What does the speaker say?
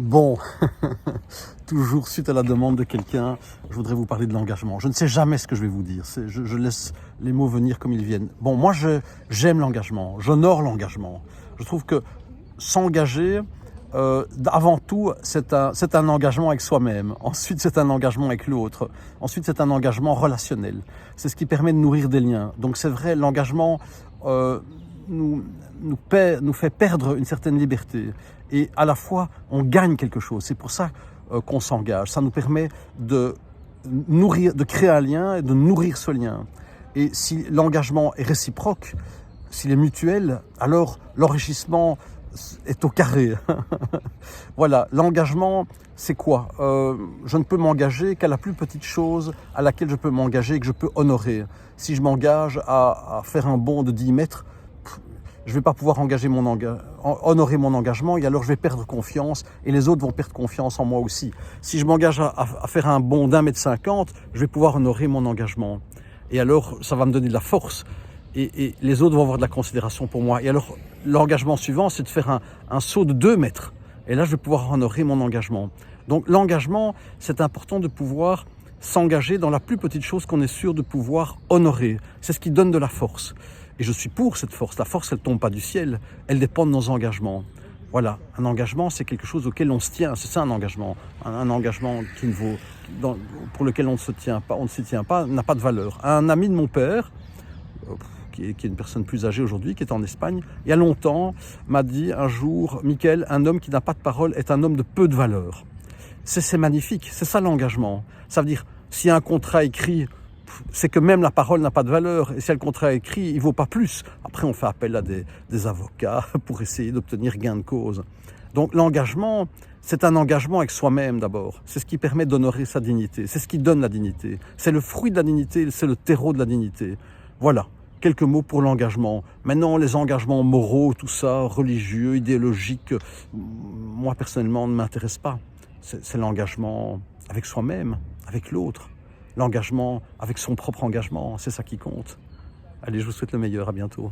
Bon, toujours suite à la demande de quelqu'un, je voudrais vous parler de l'engagement. Je ne sais jamais ce que je vais vous dire, je laisse les mots venir comme ils viennent. Bon, moi j'aime l'engagement, j'honore l'engagement. Je trouve que s'engager, avant tout, c'est un engagement avec soi-même. Ensuite, c'est un engagement avec l'autre. Ensuite, c'est un engagement relationnel. C'est ce qui permet de nourrir des liens. Donc c'est vrai, l'engagement nous fait perdre une certaine liberté. Et à la fois, on gagne quelque chose. C'est pour ça qu'on s'engage. Ça nous permet de créer un lien et de nourrir ce lien. Et si l'engagement est réciproque, s'il est mutuel, alors l'enrichissement est au carré. Voilà, l'engagement, c'est quoi? Je ne peux m'engager qu'à la plus petite chose à laquelle je peux m'engager et que je peux honorer. Si je m'engage à faire un bond de 10 mètres, je ne vais pas pouvoir honorer mon engagement et alors je vais perdre confiance et les autres vont perdre confiance en moi aussi. Si je m'engage à faire un bond d'1,50 m, je vais pouvoir honorer mon engagement. Et alors, ça va me donner de la force et les autres vont avoir de la considération pour moi. Et alors, l'engagement suivant, c'est de faire un saut de 2 mètres. Et là, je vais pouvoir honorer mon engagement. Donc, l'engagement, c'est important de pouvoir s'engager dans la plus petite chose qu'on est sûr de pouvoir honorer. C'est ce qui donne de la force. Et je suis pour cette force. La force, elle ne tombe pas du ciel. Elle dépend de nos engagements. Voilà, un engagement, c'est quelque chose auquel on se tient. C'est ça un engagement. Un engagement pour lequel on ne s'y tient pas, n'a pas de valeur. Un ami de mon père, qui est une personne plus âgée aujourd'hui, qui est en Espagne, il y a longtemps, m'a dit un jour, Michael, un homme qui n'a pas de parole est un homme de peu de valeur. C'est magnifique, c'est ça l'engagement. Ça veut dire, s'il y a un contrat écrit, c'est que même la parole n'a pas de valeur. Et si le contrat est écrit, il ne vaut pas plus. Après, on fait appel à des avocats pour essayer d'obtenir gain de cause. Donc l'engagement, c'est un engagement avec soi-même d'abord. C'est ce qui permet d'honorer sa dignité. C'est ce qui donne la dignité. C'est le fruit de la dignité, c'est le terreau de la dignité. Voilà, quelques mots pour l'engagement. Maintenant, les engagements moraux, tout ça, religieux, idéologiques, moi personnellement, ne m'intéressent pas. C'est l'engagement avec soi-même, avec l'autre. L'engagement avec son propre engagement, c'est ça qui compte. Allez, je vous souhaite le meilleur, à bientôt.